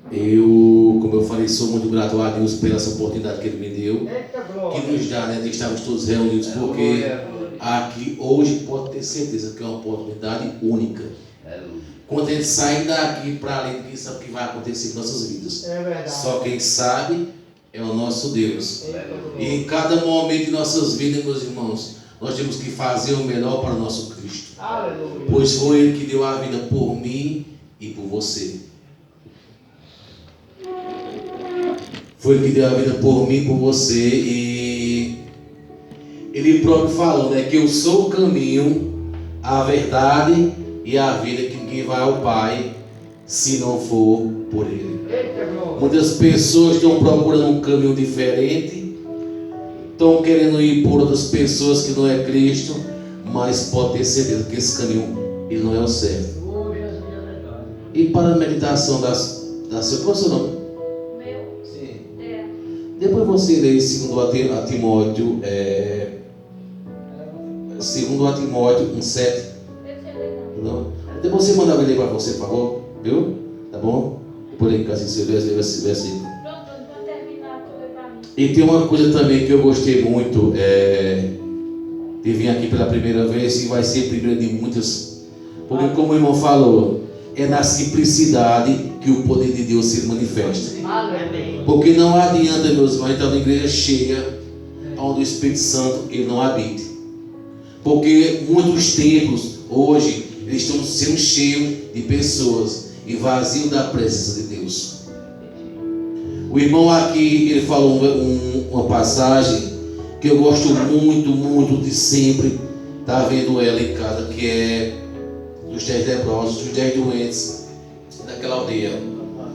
Como eu falei, sou muito grato a Deus pela essa oportunidade que Ele me deu, que nos dá, né, de estarmos todos reunidos, porque aqui hoje pode ter certeza que é uma oportunidade única. Quando a gente sai daqui para além, quem sabe o que vai acontecer em nossas vidas? Só quem sabe é o nosso Deus. E em cada momento de nossas vidas, meus irmãos, nós temos que fazer o melhor para o nosso Cristo. Pois foi Ele que deu a vida por mim e por você. Foi Ele que deu a vida por mim e por você. E Ele próprio falou, né, que eu sou o caminho, a verdade e a vida, que ninguém vai ao Pai se não for por Ele. Muitas pessoas estão procurando um caminho diferente, estão querendo ir por outras pessoas que não é Cristo, mas pode ter certeza que esse caminho ele não é o certo. E para a meditação da sua, qual é o seu nome? Meu? Sim. É. Depois você lê 2 a Timóteo 1,7. Não? Depois você manda ler para você, por favor. Viu? Tá bom? Por aí, assim, você lê esse versículo. Pronto, para terminar, tu lê para mim. E tem uma coisa também que eu gostei muito, de vir aqui pela primeira vez, e vai ser a primeira de muitas. Porque, como o irmão falou, é na simplicidade que o poder de Deus se manifesta. Porque não adianta, meus irmãos, estar numa igreja cheia, onde o Espírito Santo ele não habite. Porque muitos templos hoje eles estão sendo cheios de pessoas e vazios da presença de Deus. O irmão aqui ele falou uma passagem que eu gosto muito, muito de sempre estar vendo ela em casa, que é dos 10 leprosos, dos 10 doentes daquela aldeia,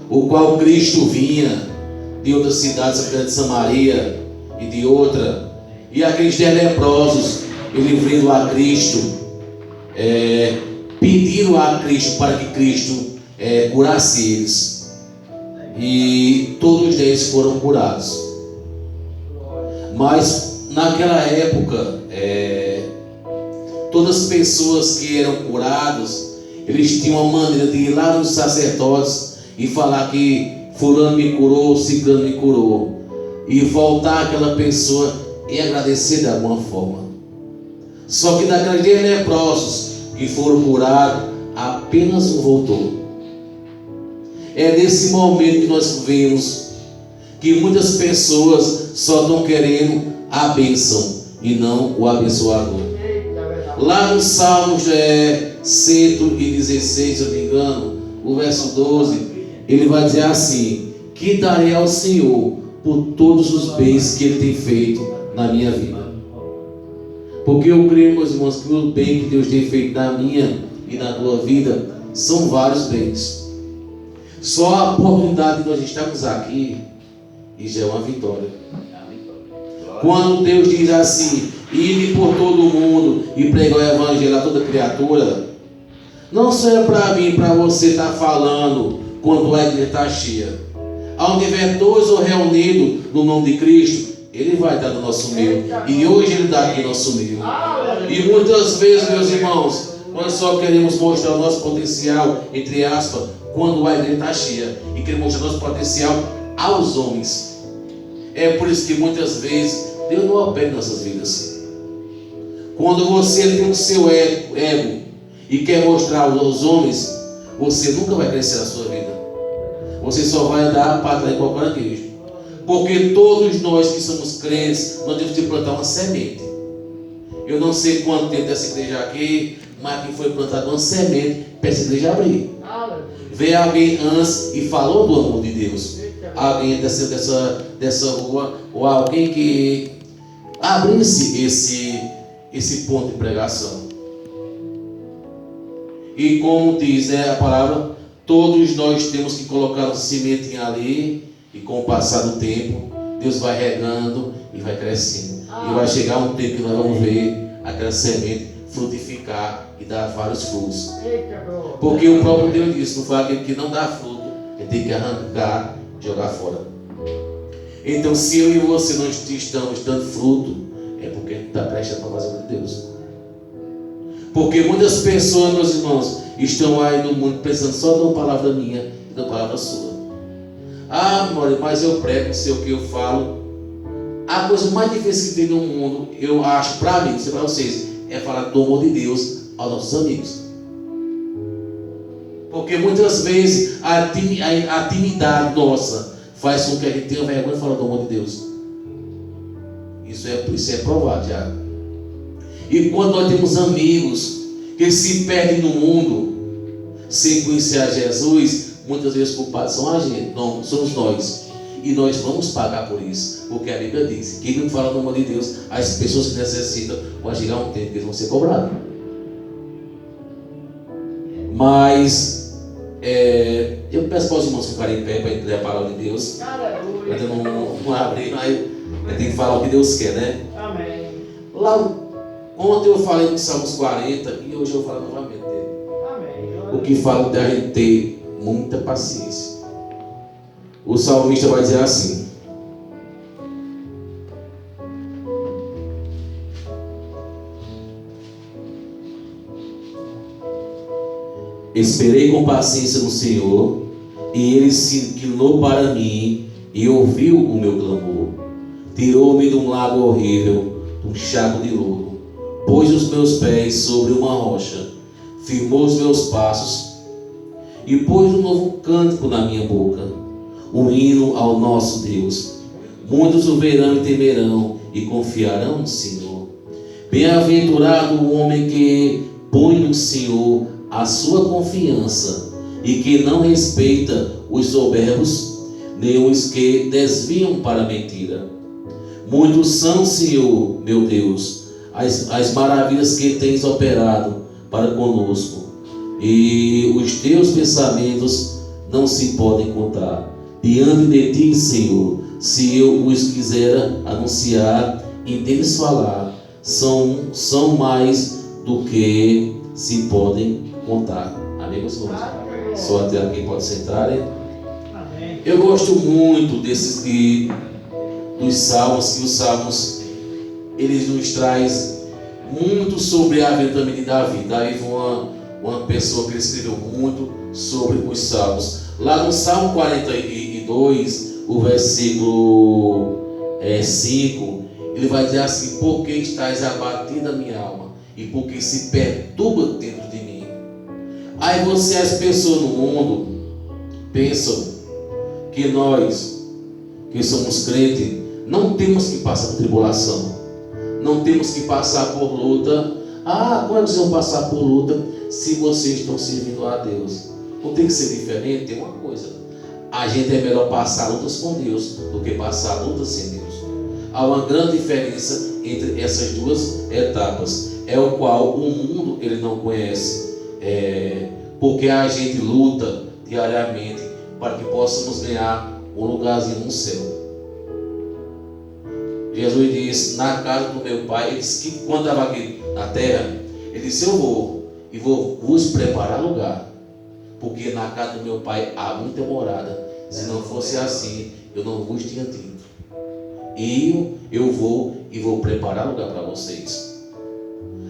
o qual Cristo vinha de outras cidades, de Samaria e de outra, e aqueles 10 leprosos, ele vindo a Cristo, pediram a Cristo para que Cristo curasse eles, e todos os 10 foram curados. Mas naquela época, todas as pessoas que eram curadas, eles tinham uma maneira de ir lá nos sacerdotes e falar que fulano me curou, ciclano me curou, e voltar àquela pessoa e agradecer de alguma forma. Só que daqueles 10 leprosos que foram curados, apenas um voltou. É nesse momento que nós vemos que muitas pessoas só estão querendo a bênção e não o abençoador. Lá no Salmos 116, se eu não me engano, o verso 12, ele vai dizer assim: que darei ao Senhor por todos os bens que Ele tem feito na minha vida. Porque eu creio, meus irmãos, que o bem que Deus tem feito na minha e na tua vida são vários bens. Só a oportunidade de nós estarmos aqui e já é uma vitória. Quando Deus diz assim: ide por todo o mundo e pregar o evangelho a toda criatura, não só é para mim, para você estar falando quando a igreja está cheia. Onde tiver dois ou reunidos no nome de Cristo, Ele vai estar no nosso meio. E hoje Ele está aqui no nosso meio. E muitas vezes, meus irmãos, nós só queremos mostrar o nosso potencial, entre aspas, quando a igreja está cheia, e queremos mostrar o nosso potencial aos homens. É por isso que muitas vezes Deus não opera em nossas vidas. Quando você tem o seu ego e quer mostrar aos homens, você nunca vai crescer na sua vida. Você só vai andar para trás em qualquer igreja. Porque todos nós que somos crentes, nós temos que plantar uma semente. Eu não sei quanto tempo dessa igreja aqui, mas aqui foi plantada uma semente para essa igreja abrir. Veio alguém antes e falou do amor de Deus. Alguém dessa rua, ou alguém que abrisse esse ponto de pregação. E como diz a palavra, todos nós temos que colocar um sementinho ali, e com o passar do tempo, Deus vai regando e vai crescendo. E vai chegar um tempo que nós vamos ver aquela semente frutificar e dar vários frutos. Porque o próprio Deus disse: não foi aquele que não dá fruto, ele tem que arrancar e jogar fora. Então, se eu e você não estamos dando fruto, é porque a gente está prestes para fazer o de Deus. Porque muitas pessoas, meus irmãos, estão aí no mundo pensando só numa palavra minha e numa palavra sua. Ah, Maurício, mas eu prego, não sei o que eu falo. A coisa mais difícil que tem no mundo, eu acho, para mim, para vocês, é falar do amor de Deus aos nossos amigos. Porque muitas vezes a timidez nossa faz com que a gente tenha vergonha de falar do amor de Deus. Isso é provado já. E quando nós temos amigos que se perdem no mundo sem conhecer a Jesus, muitas vezes culpados são a gente, não somos nós. E nós vamos pagar por isso, porque a Bíblia diz: quem não fala do amor de Deus, as pessoas que necessitam, vai chegar um tempo que eles vão ser cobrados. Mas eu peço para os irmãos ficarem em pé para entender a palavra de Deus. Ainda não abri, mas tem que falar o que Deus quer, né? Amém. Lá, ontem eu falei do Salmos 40 e hoje eu falo novamente dele. Amém. O que fala da gente ter muita paciência. O salmista vai dizer assim: esperei com paciência no Senhor, e Ele se inclinou para mim e ouviu o meu clamor. Tirou-me de um lago horrível, de um charco de lodo, pôs os meus pés sobre uma rocha, firmou os meus passos e pôs um novo cântico na minha boca, um hino ao nosso Deus. Muitos o verão e temerão e confiarão no Senhor. Bem-aventurado o homem que põe no Senhor a sua confiança e que não respeita os soberbos, nem os que desviam para a mentira. Muitos são, Senhor, meu Deus, as maravilhas que tens operado para conosco, e os teus pensamentos não se podem contar. Diante de ti, Senhor, se eu os quiser anunciar e deles falar, são mais do que se podem contar. Amém, meus irmãos? Só até aqui pode sentar, né? Amém. Eu gosto muito dos salmos, que os salmos eles nos traz muito sobre a vida também de Davi. Davi foi uma pessoa que escreveu muito sobre os salmos. Lá no Salmo 42, o versículo 5, ele vai dizer assim: por que estás abatida a minha alma, e por que se perturba dentro de mim? Aí as pessoas no mundo pensam que nós, que somos crentes, não temos que passar por tribulação, não temos que passar por luta. Ah, como é que vocês vão passar por luta se vocês estão servindo a Deus? Não tem que ser diferente? Tem uma coisa: a gente é melhor passar lutas com Deus do que passar lutas sem Deus. Há uma grande diferença entre essas duas etapas, é o qual o mundo ele não conhece, porque a gente luta diariamente para que possamos ganhar um lugarzinho no céu. Jesus disse: na casa do meu pai, ele disse que quando estava aqui na terra, ele disse: eu vou e vou vos preparar lugar, porque na casa do meu pai há muita morada. Se não fosse assim, eu não vos tinha dito. E eu vou e vou preparar lugar para vocês.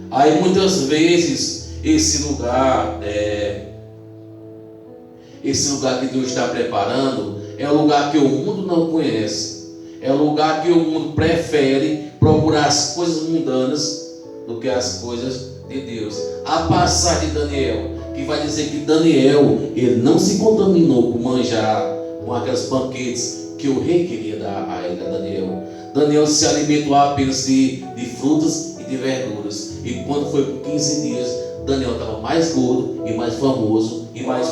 Aí muitas vezes esse lugar que Deus está preparando é um lugar que o mundo não conhece. É um lugar que o mundo prefere procurar as coisas mundanas do que as coisas de Deus. A passagem de Daniel, que vai dizer que Daniel, ele não se contaminou com manjar, com aqueles banquetes que o rei queria dar a ele, a Daniel. Daniel se alimentou apenas de frutas e de verduras. E quando foi por 15 dias, Daniel estava mais gordo e mais famoso e mais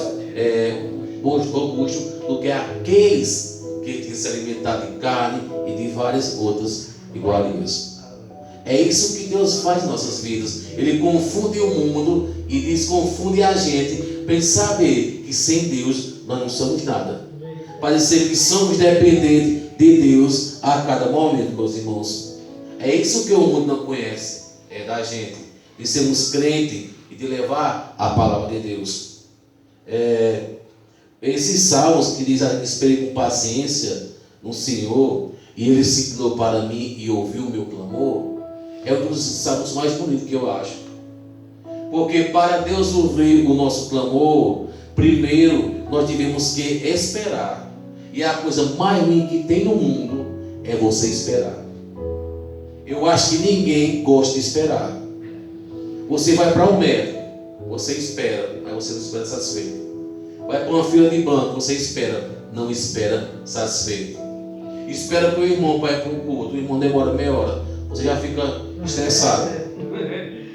robusto do que aqueles que tinham se alimentado de carne e de várias outras iguarias. É isso que Deus faz em nossas vidas. Ele confunde o mundo e desconfunde a gente para saber que sem Deus nós não somos nada. Parecer que somos dependentes de Deus a cada momento, meus irmãos. É isso que o mundo não conhece, é da gente, de sermos crentes e de levar a palavra de Deus. Esses salmos que diz: esperei com paciência no Senhor, e Ele se inclinou para mim e ouviu o meu clamor, é um dos salmos mais bonitos que eu acho. Porque para Deus ouvir o nosso clamor, primeiro nós tivemos que esperar. E a coisa mais ruim que tem no mundo é você esperar. Eu acho que ninguém gosta de esperar. Você vai para um médico, você espera, mas você não espera satisfeito. Vai para uma fila de banco, você espera, não espera satisfeito. Espera que o irmão vai para o culto, o irmão demora meia hora, você já fica estressado.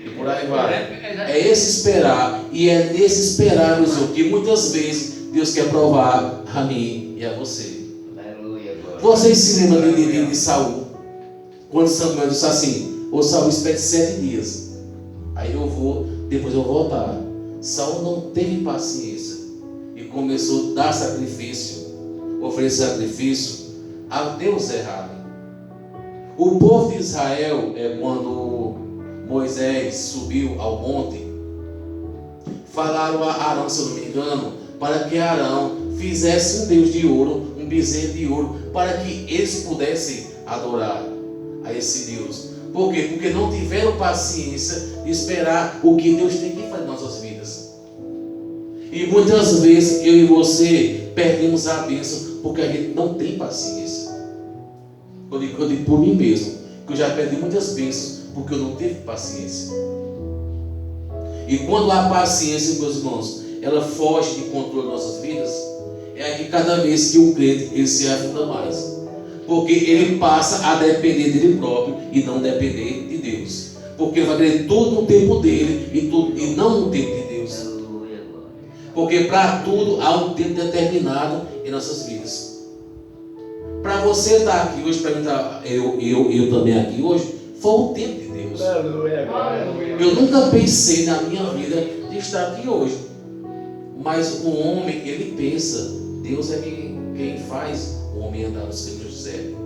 E por aí vai. É esse esperar, e é nesse esperar, meu Senhor, que muitas vezes Deus quer provar a mim e a você. Vocês se lembram de Saul? Quando Samuel disse assim: ô Saul, espere 7 dias, aí eu vou, depois eu vou voltar. Saul não teve paciência e começou a dar sacrifício, oferecer sacrifício a Deus errado. O povo de Israel, quando Moisés subiu ao monte, falaram a Arão, se eu não me engano, para que Arão fizesse um Deus de ouro, um bezerro de ouro, para que eles pudessem adorar a esse Deus. Por quê? Porque não tiveram paciência de esperar o que Deus tem que fazer em nossas vidas. E muitas vezes eu e você perdemos a bênção porque a gente não tem paciência. Eu digo por mim mesmo, que eu já perdi muitas bênçãos porque eu não tive paciência. E quando há paciência, meus irmãos, ela foge de controle de nossas vidas, é que cada vez que o crente ele se ajuda mais. Porque ele passa a depender dele próprio e não depender de Deus. Porque ele vai querer tudo no tempo dele e não no tempo de Deus. Porque para tudo há um tempo determinado em nossas vidas. Para você estar aqui hoje, para mim eu também aqui hoje, foi o tempo de Deus. Eu nunca pensei na minha vida de estar aqui hoje. Mas o homem, ele pensa, Deus é quem faz o homem andar nos caminhos dele.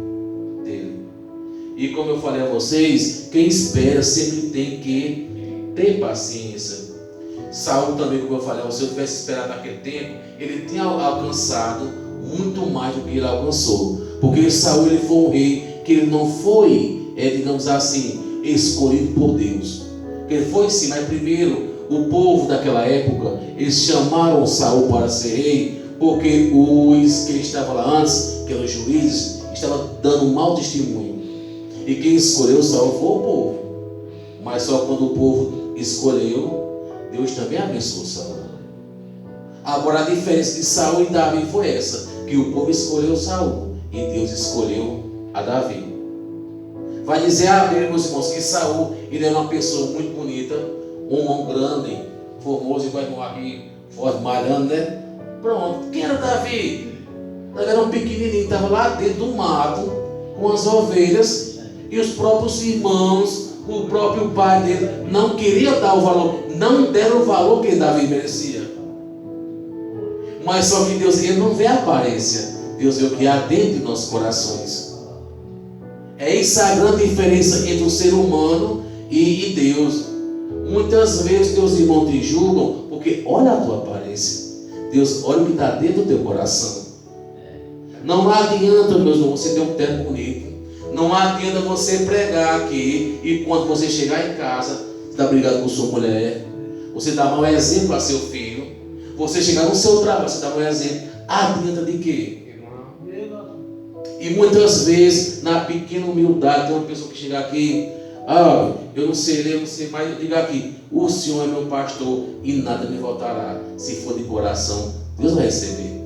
E como eu falei a vocês, quem espera sempre tem que ter paciência. Saul também, como eu falei a vocês, se eu tivesse esperado naquele tempo, ele tinha alcançado muito mais do que ele alcançou. Porque Saul ele foi um rei que ele não foi, digamos assim, escolhido por Deus. Ele foi sim, mas primeiro o povo daquela época, eles chamaram Saul para ser rei, porque os que estavam lá antes, que eram os juízes, estavam dando um mau testemunho. E quem escolheu Saul foi o povo. Mas só quando o povo escolheu, Deus também abençoou Saul. Agora a diferença de Saul e Davi foi essa, que o povo escolheu Saul e Deus escolheu a Davi. Vai dizer a Bíblia, meus irmãos, que Saul ele era uma pessoa muito bonita, um homem grande, formoso, igual irmão aqui, forte, malhando, né? Pronto. Quem era Davi? Davi era um pequenininho, estava lá dentro do mato, com as ovelhas, e os próprios irmãos, o próprio pai dele, não queria dar o valor, não deram o valor que Davi merecia. Mas só que Deus, ele não vê a aparência, Deus vê o que há dentro de nossos corações. É essa a grande diferença entre o ser humano e Deus. Muitas vezes teus irmãos te julgam porque olha a tua aparência. Deus olha o que está dentro do teu coração. Não adianta, meus irmãos, você ter um terno bonito. Não adianta você pregar aqui e quando você chegar em casa, você está brigado com sua mulher. Você dá mau exemplo a seu filho. Você chegar no seu trabalho, você dá mau exemplo. Adianta de quê? E muitas vezes, na pequena humildade, tem uma pessoa que chega aqui, eu não sei ler, eu não sei mais, diga aqui, o Senhor é meu pastor e nada me faltará. Se for de coração, Deus vai receber.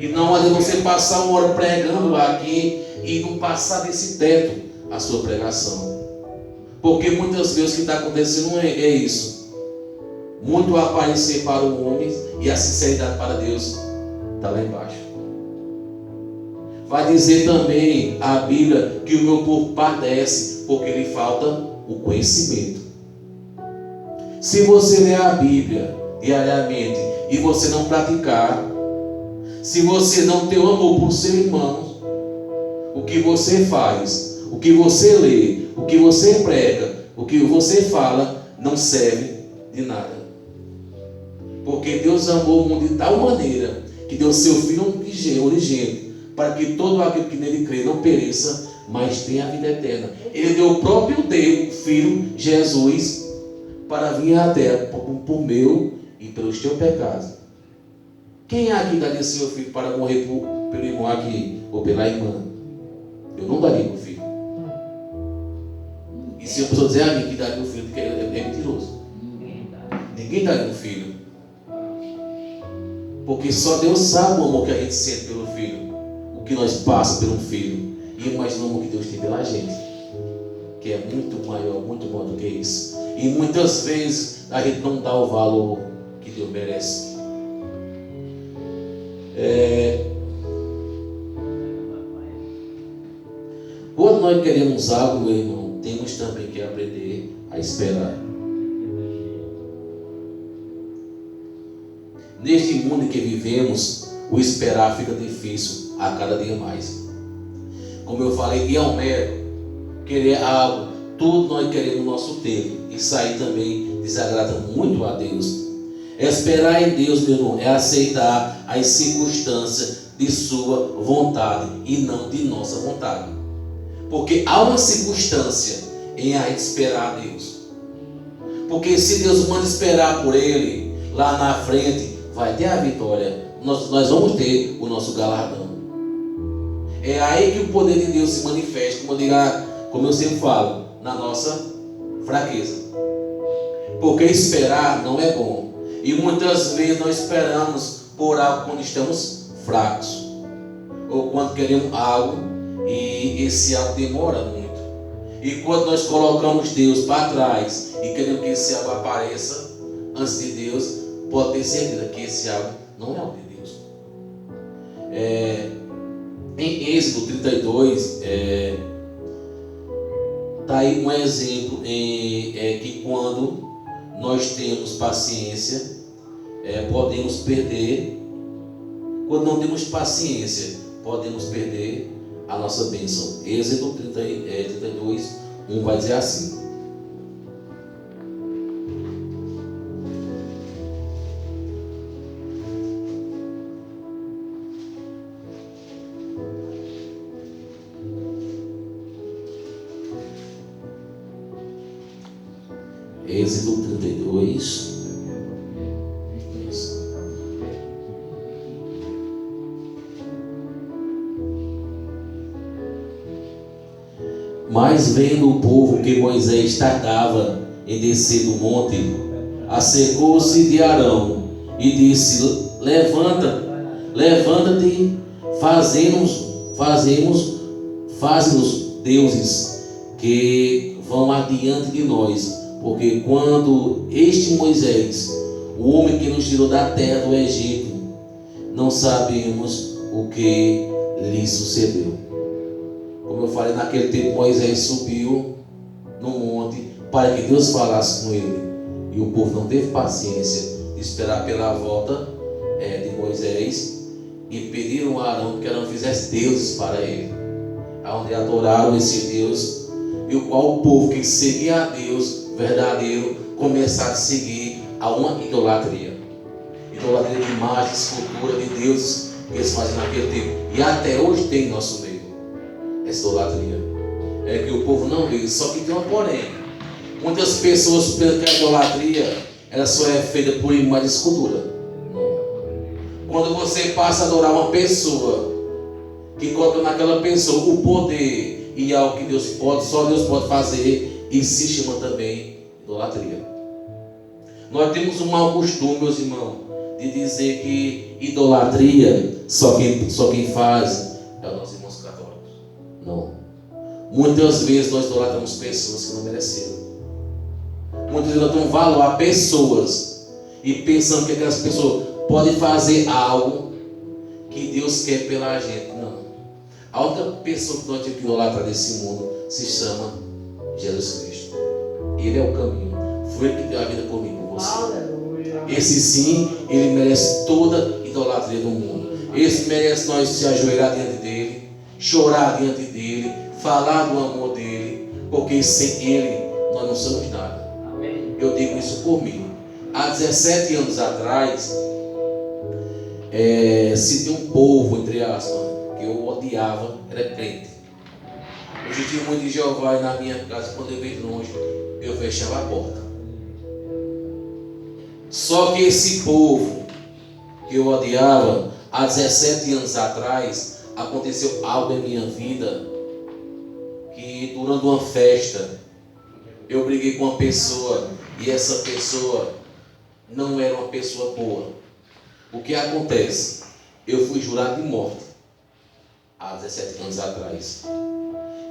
E não adianta você passar uma hora pregando aqui e não passar desse teto a sua pregação. Porque muitas vezes o que está acontecendo é isso. Muito aparecer para o homem e a sinceridade para Deus está lá embaixo. Vai dizer também a Bíblia que o meu povo padece porque lhe falta o conhecimento. Se você ler a Bíblia diariamente e você não praticar, se você não ter o amor por seu irmão, o que você faz, o que você lê, o que você prega, o que você fala, não serve de nada. Porque Deus amou o mundo de tal maneira que deu seu Filho unigênito, para que todo aquele que nele crê não pereça, mas tenha a vida eterna. Ele deu o próprio Deus, Filho Jesus, para vir à terra por meu e pelos teus pecados. Quem aqui daria seu filho para morrer pelo irmão aqui, ou pela irmã, eu não daria meu filho. E se a pessoa dizer a mim que daria meu filho, é mentiroso. Ninguém daria um filho. Porque só Deus sabe o amor que a gente sente pelo filho, o que nós passamos por um filho. E imagina o amor que Deus tem pela gente, que é muito maior do que isso. E muitas vezes a gente não dá o valor que Deus merece. Quando nós queremos algo, meu irmão, temos também que aprender a esperar. Neste mundo em que vivemos, o esperar fica difícil a cada dia mais. Como eu falei, e é um mero querer algo, tudo nós queremos no nosso tempo. Isso aí também desagrada muito a Deus. Esperar em Deus, meu irmão, é aceitar as circunstâncias de sua vontade e não de nossa vontade. Porque há uma circunstância em a gente esperar a Deus. Porque se Deus manda esperar por Ele, lá na frente vai ter a vitória. Nós vamos ter o nosso galardão. É aí que o poder de Deus se manifesta, como eu sempre falo, na nossa fraqueza. Porque esperar não é bom. E muitas vezes nós esperamos por algo quando estamos fracos. Ou quando queremos algo e esse algo demora muito. E quando nós colocamos Deus para trás e queremos que esse algo apareça antes de Deus, pode ter certeza que esse algo não é algo de Deus. Em Êxodo 32, está aí um exemplo que quando nós temos paciência, podemos perder. Quando não temos paciência, podemos perder a nossa bênção. Êxodo 32, 1 vai dizer assim: Êxodo 32. Mas vendo o povo que Moisés tardava em descer do monte, acercou-se de Arão e disse: levanta-te, faze-nos deuses que vão adiante de nós, porque quando este Moisés, o homem que nos tirou da terra do Egito, não sabemos o que lhe sucedeu. Como eu falei, naquele tempo Moisés subiu no monte para que Deus falasse com ele. E o povo não teve paciência de esperar pela volta de Moisés e pediram a Arão que Arão fizesse deuses para ele, onde adoraram esse Deus, e o qual o povo que seguia a Deus verdadeiro começaram a seguir a uma idolatria de imagens, escultura de deuses que eles faziam naquele tempo, e até hoje tem em nosso meio essa idolatria. É que o povo não vê, só que tem uma porém. Muitas pessoas pensam que a idolatria ela só é feita por imagem de escultura. Quando você passa a adorar uma pessoa, que coloca naquela pessoa o poder e algo que Deus pode, só Deus pode fazer, e se chama também idolatria. Nós temos um mau costume, meus irmãos, de dizer que idolatria só quem faz é os nossos irmãos católicos. Não. Muitas vezes nós idolatramos pessoas que não mereceram. Muitas vezes nós damos valor a pessoas e pensamos que aquelas pessoas podem fazer algo que Deus quer pela gente. Não. A única pessoa que nós temos que idolatrar desse mundo se chama Jesus Cristo. Ele é o caminho. Foi ele que deu a vida por mim, por você. Aleluia. Esse sim, ele merece toda idolatria do mundo. Esse merece nós se ajoelhar diante dele, chorar diante dele, falar do amor dele, porque sem ele nós não somos nada. Amém. Eu digo isso por mim. Há 17 anos atrás, se tem um povo, entre aspas, que eu odiava, era crente. Eu já tinha muito de Jeová e na minha casa, quando eu veio longe, eu fechava a porta. Só que esse povo que eu odiava, há 17 anos atrás, aconteceu algo em minha vida, que durante uma festa, eu briguei com uma pessoa, e essa pessoa não era uma pessoa boa. O que acontece? Eu fui jurado de morte, há 17 anos atrás.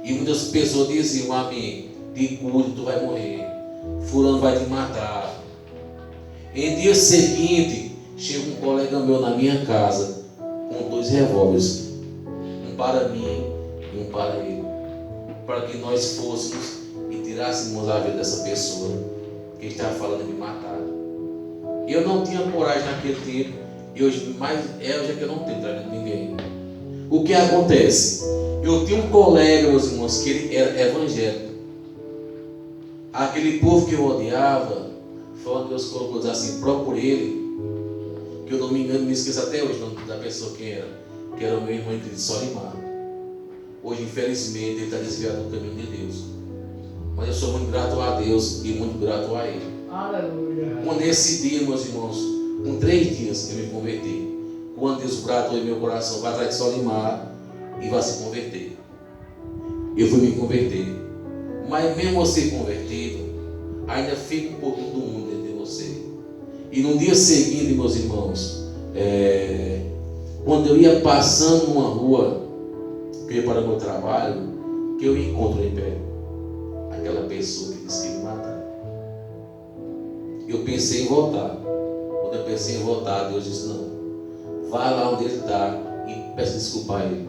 E muitas pessoas diziam a mim: te cuide, tu vai morrer, fulano vai te matar. Em dia seguinte, chega um colega meu na minha casa com 2 revólveres, um para mim e um para ele, para que nós fôssemos e tirássemos a vida dessa pessoa que estava falando de me matar. Eu não tinha coragem naquele tempo, e hoje mais já que eu não tenho traído ninguém. O que acontece? Eu tinha um colega, meus irmãos, que ele era evangélico. Aquele povo que eu odiava, foi onde Deus colocou, diz assim: procure ele, que eu não me engano, me esqueço até hoje o nome da pessoa que era o meu irmão de Solimar. Hoje, infelizmente, ele está desviado do caminho de Deus. Mas eu sou muito grato a Deus e muito grato a ele. Aleluia. Quando nesse dia, meus irmãos, com 3 dias eu me converti. Quando Deus tratou em meu coração, vai atrás de Solimar e vai se converter. Eu fui me converter. Mas mesmo você convertido, ainda fica um pouquinho do mundo dentro de você. E no dia seguinte, meus irmãos, quando eu ia passando numa rua, que eu ia para o meu trabalho, que eu encontro em pé aquela pessoa que disse que ia me matar. Eu pensei em voltar. Quando eu pensei em voltar, Deus disse: não, vá lá onde ele está e peça desculpa a ele.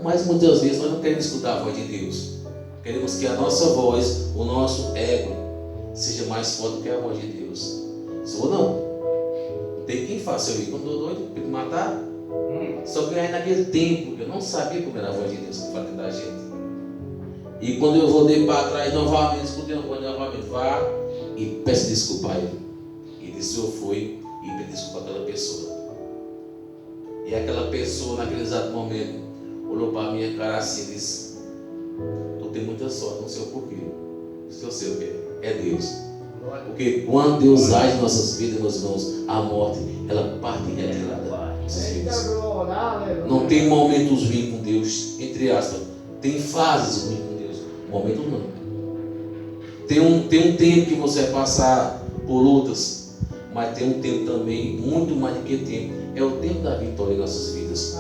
Mas muitas vezes nós não queremos escutar a voz de Deus. Queremos que a nossa voz, o nosso ego, seja mais forte do que a voz de Deus. Se eu não tem quem faça eu ir. Quando eu estou doido para me matar, só que aí naquele tempo eu não sabia como era a voz de Deus que fala dentro da gente. E quando eu voltei para trás novamente, escutei a voz novamente: vá e peça desculpa a ele. E disse: eu fui e pedi desculpa àquela pessoa. E aquela pessoa, naquele exato momento, olhou para a minha cara assim e disse: tu tem muita sorte, não sei o porquê. Se eu sei o que é Deus. Porque quando Deus age em nossas vidas, meus irmãos, a morte, ela parte e é tirada. Não tem momentos ruins com Deus, entre aspas. Tem fases ruins com Deus, momentos não. Tem um tempo que você vai passar por lutas, mas tem um tempo também, muito mais do que tempo, é o tempo da vitória em nossas vidas.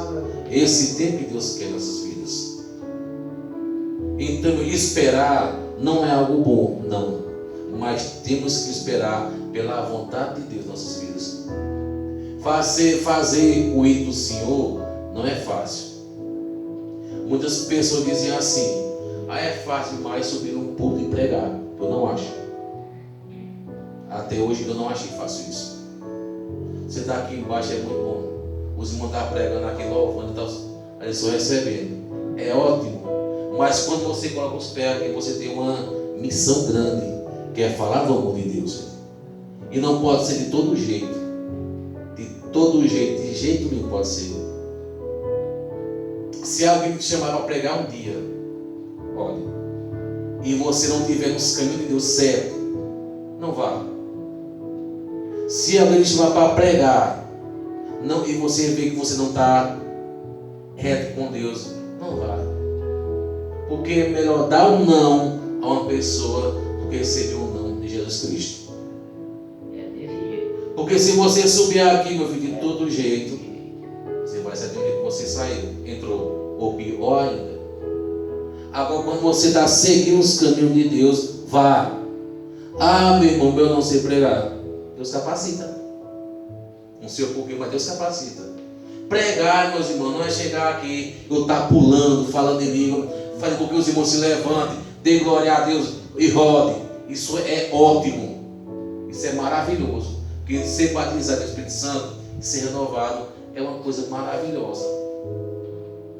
Esse tempo que Deus quer em nossas vidas. Então, esperar não é algo bom, não. Mas temos que esperar pela vontade de Deus em nossas vidas. Fazer o ir do Senhor não é fácil. Muitas pessoas dizem assim: é fácil demais subir um púlpito e pregar. Eu não acho. Até hoje eu não achei fácil isso. Você está aqui embaixo, é muito bom. Os irmãos estão pregando aqui, louvando, eles estão recebendo. É ótimo. Mas quando você coloca os pés aqui, você tem uma missão grande, que é falar do amor de Deus. E não pode ser de todo jeito. De todo jeito, de jeito nenhum pode ser. Se alguém te chamar para pregar um dia, olha, e você não estiver nos caminhos de Deus certo, não vá. Se alguém te chamar para pregar, e você vê que você não está reto com Deus, não vá. Porque é melhor dar um não a uma pessoa do que receber um não de Jesus Cristo. Porque se você subir aqui, meu filho, de todo jeito, você vai saber que você saiu, entrou, ou pior ainda. Agora, quando você está seguindo os caminhos de Deus, vá. Meu irmão, eu não sei pregar. Deus capacita. Não sei o porquê, mas Deus capacita. Pregar, meus irmãos, não é chegar aqui, eu estar pulando, falando em língua, fazer com que os irmãos se levantem, dê glória a Deus e rode. Isso é ótimo. Isso é maravilhoso. Porque ser batizado no Espírito Santo e ser renovado é uma coisa maravilhosa.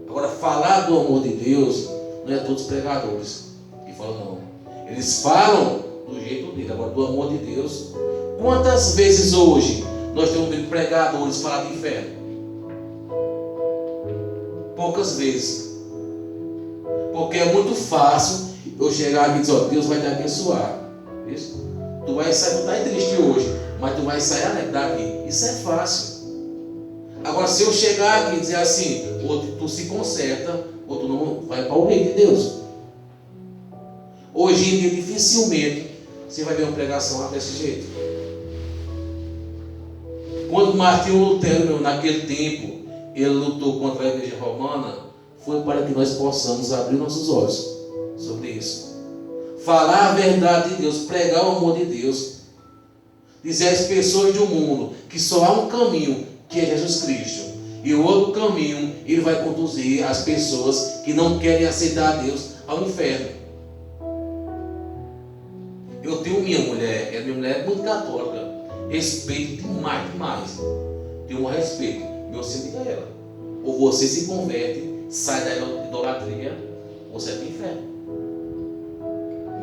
Agora, falar do amor de Deus não é todos os pregadores que falam, não. Eles falam do jeito dele. Agora, do amor de Deus, quantas vezes hoje nós temos visto pregadores falar de inferno? Poucas vezes. Porque é muito fácil eu chegar aqui e dizer: Deus vai te abençoar. Isso? Tu vai sair, tu está triste hoje, mas tu vai sair alegre daqui. Isso é fácil. Agora, se eu chegar aqui e dizer assim, ou tu se conserta, ou tu não vai para o reino de Deus. Hoje em dia, dificilmente você vai ver uma pregação desse jeito. Quando Martinho Lutero, naquele tempo, ele lutou contra a igreja romana, foi para que nós possamos abrir nossos olhos sobre isso. Falar a verdade de Deus, pregar o amor de Deus. Dizer às pessoas do mundo que só há um caminho, que é Jesus Cristo. E o outro caminho, ele vai conduzir as pessoas que não querem aceitar a Deus ao inferno. Eu tenho minha mulher é muito católica. Respeito demais, demais. Tenho um respeito. Eu sempre digo a ela: ou você se converte, sai da idolatria, ou você é para o inferno.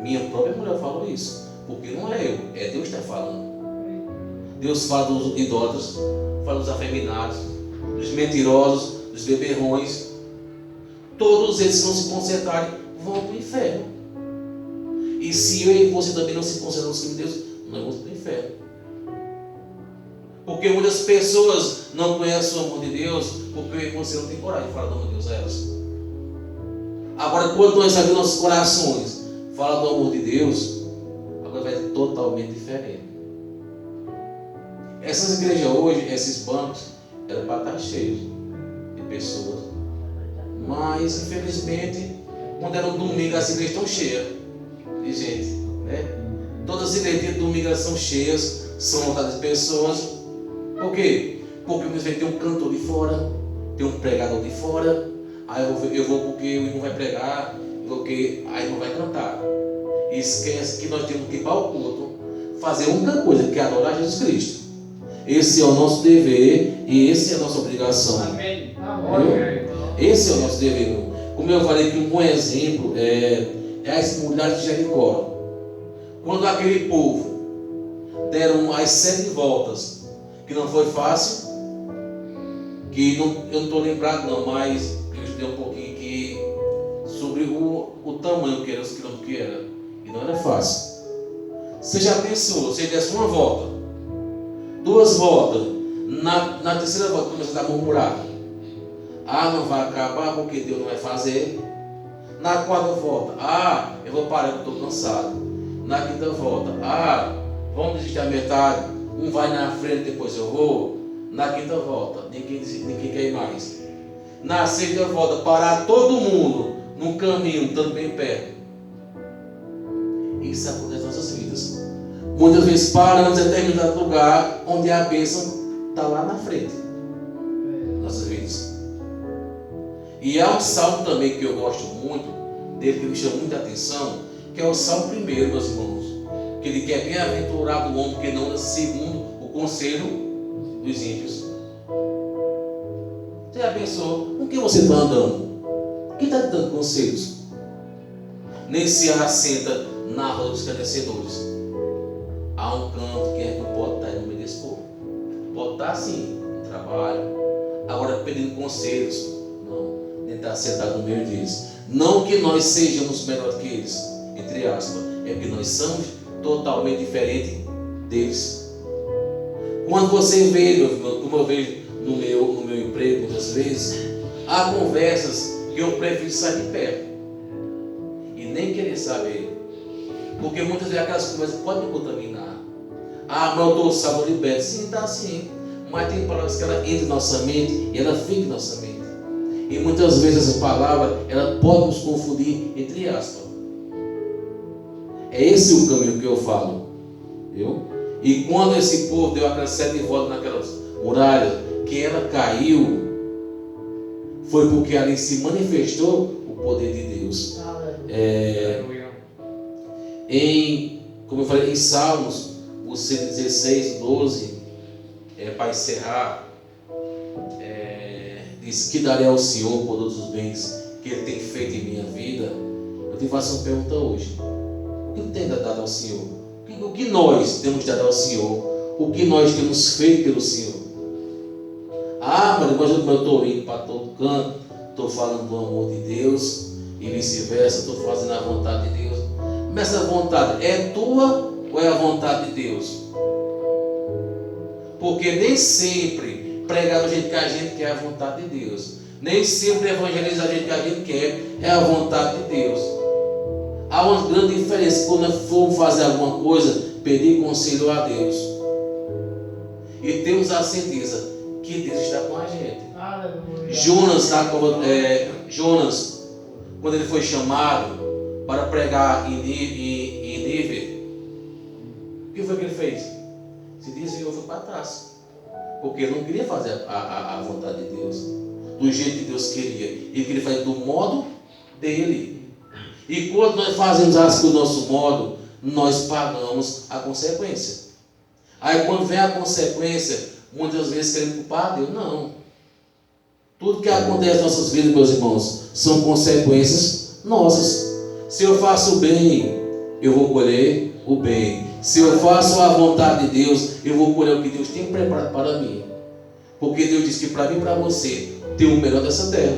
Minha própria mulher fala isso. Porque não é eu, é Deus que está falando. Deus fala dos idólatras, fala dos afeminados, dos mentirosos, dos beberrões. Todos eles, se não se consertarem, vão para o inferno. E se eu e você também não se consertarmos com Deus, nós vamos para o inferno. Porque muitas pessoas não conhecem o amor de Deus, porque eu e você não tem coragem de falar do amor de Deus a elas. Agora, quando nós abrimos nossos corações, fala do amor de Deus, agora vai ser totalmente diferente. Essas igrejas hoje, esses bancos, eram para estar cheios de pessoas. Mas, infelizmente, quando era um domingo, as igrejas estão cheias de gente, né? Todas as igrejas de domingo são cheias, são lotadas de pessoas. Por quê? Porque muitas vezes tem um cantor de fora, tem um pregador de fora. Aí eu vou porque o irmão vai pregar, porque a irmã vai cantar. E esquece que nós temos que ir para o culto, fazer a única coisa, que é adorar Jesus Cristo. Esse é o nosso dever e essa é a nossa obrigação. Amém. Esse é o nosso dever. Como eu falei, que um bom exemplo é as mulheres de Jericó. Quando aquele povo deram as 7 voltas, que não foi fácil, que eu não estou lembrado não, mas eu estudei um pouquinho aqui sobre o tamanho que era, os quilômetros que era, e não era fácil. Você já pensou, você desse uma volta, 2 voltas, na terceira volta começa a dar murmurada. Ah, não vai acabar porque Deus não vai fazer. Na 4ª volta, eu vou parar que eu estou cansado. Na 5ª volta, vamos desistir a metade. Um vai na frente, depois eu vou. Na 5ª volta, ninguém quer ir mais. Na 6ª volta, parar todo mundo no caminho, estando bem perto. Isso acontece nas nossas vidas. Muitas vezes paramos em determinado lugar onde a bênção está lá na frente. Nossas vidas. E há um salmo também que eu gosto muito, dele que me chama muita atenção, que é o Salmo 1, meus irmãos. Que ele quer bem-aventurado o homem que não anda segundo o conselho dos ímpios. Você já pensou com quem você está andando? Quem está te dando conselhos? Nem se assenta na roda dos escarnecedores. Há um canto que não pode estar no meio desse povo. Pode estar sim, em trabalho. Agora pedindo conselhos. Não, nem estar sentado no meio deles. Não que nós sejamos melhor que eles, entre aspas. É que nós somos totalmente diferentes deles. Quando você vê, como eu vejo no meu emprego, muitas vezes, há conversas que eu prefiro sair de perto e nem querer saber, porque muitas vezes aquelas conversas podem me contaminar. Mas eu estou sabor liberto. Sim, está sim, mas tem palavras que ela entra em nossa mente e ela fica em nossa mente, e muitas vezes essa palavra ela pode nos confundir, entre aspas. É esse o caminho que eu falo, viu? E quando esse povo deu aquelas 7 voltas naquelas muralhas, que ela caiu, foi porque ali se manifestou o poder de Deus. Como eu falei, em Salmos, o 116, 12, para encerrar, diz que darei ao Senhor por todos os bens que Ele tem feito em minha vida. Eu te faço uma pergunta hoje: o que tem dado ao Senhor? O que nós temos dado ao Senhor? O que nós temos feito pelo Senhor? Mas eu estou indo para todo canto, estou falando do amor de Deus e vice-versa, estou fazendo a vontade de Deus. Mas essa vontade é tua ou é a vontade de Deus? Porque nem sempre pregar do jeito que a gente quer a vontade de Deus. Nem sempre evangelizar do jeito que a gente quer é a vontade de Deus. Há uma grande diferença quando for fazer alguma coisa, pedir conselho a Deus. E temos a certeza que Deus está com a gente. Jonas, quando ele foi chamado para pregar em Nínive, o que foi que ele fez? Se desviou, foi para trás, porque ele não queria fazer a vontade de Deus do jeito que Deus queria. Ele queria fazer do modo dele. E quando nós fazemos as coisas do nosso modo, nós pagamos a consequência. Aí quando vem a consequência, muitas vezes queremos culpar a Deus. Não. Tudo que acontece nas nossas vidas, meus irmãos, são consequências nossas. Se eu faço o bem, eu vou colher o bem. Se eu faço a vontade de Deus, eu vou colher o que Deus tem preparado para mim. Porque Deus diz que para mim e para você tem o melhor dessa terra.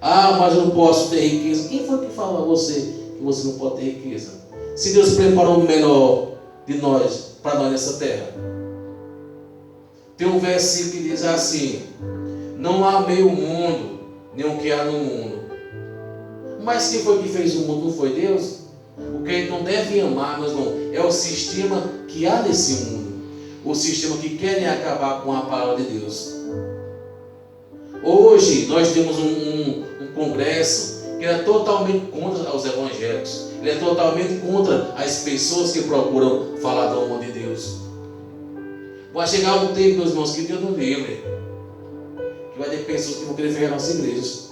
Ah, mas eu não posso ter riqueza. Quem foi que falou a você que você não pode ter riqueza? Se Deus preparou o melhor de nós, para nós nessa terra. Tem um versículo que diz assim: não amei o mundo, nem o que há no mundo. Mas quem foi que fez o mundo? Não foi Deus? O que a gente não deve amar, meus irmãos, é o sistema que há nesse mundo. O sistema que querem acabar com a palavra de Deus. Hoje nós temos um congresso que é totalmente contra os evangélicos. Ele é totalmente contra as pessoas que procuram falar do amor de Deus. Vai chegar um tempo, meus irmãos, que Deus não livre, que vai ter pessoas que vão querer fechar nossas igrejas.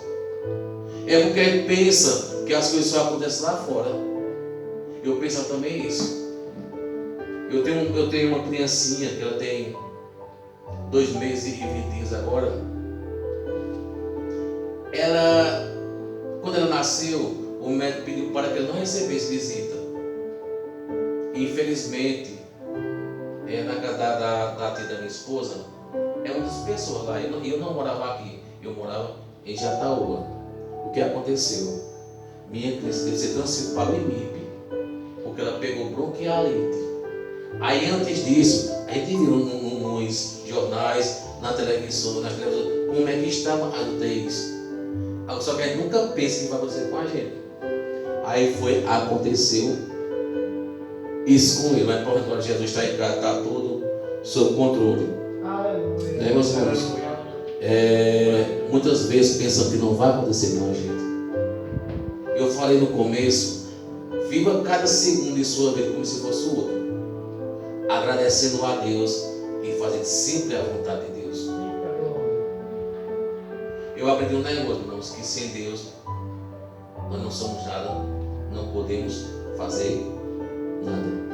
É porque a gente pensa que as coisas só acontecem lá fora. Eu penso também isso. Eu tenho uma criancinha que ela tem 2 meses e 20 dias agora. Quando ela nasceu, o médico pediu para que ela não recebesse visita. Infelizmente, na casa da tia da minha esposa, é uma das pessoas lá. Eu não morava aqui, eu morava em Jataúba. O que aconteceu? Minha criança teve que ser transferida para o IMIP, porque ela pegou bronquialite. Aí antes disso, a gente viu nos jornais, na televisão, nas televisões, como é que estavam as UTIs. Só que a gente nunca pensa que vai acontecer com a gente. Aí aconteceu isso com ele, mas por agora Jesus está em casa, está tudo sob controle. Né, meus irmãos? Muitas vezes pensam que não vai acontecer com a gente. Eu falei no começo, viva cada segundo de sua vida como se fosse o outro, agradecendo a Deus e fazendo sempre a vontade de Deus. Eu aprendi um negócio, irmãos, que sem Deus nós não somos nada, não podemos fazer nada.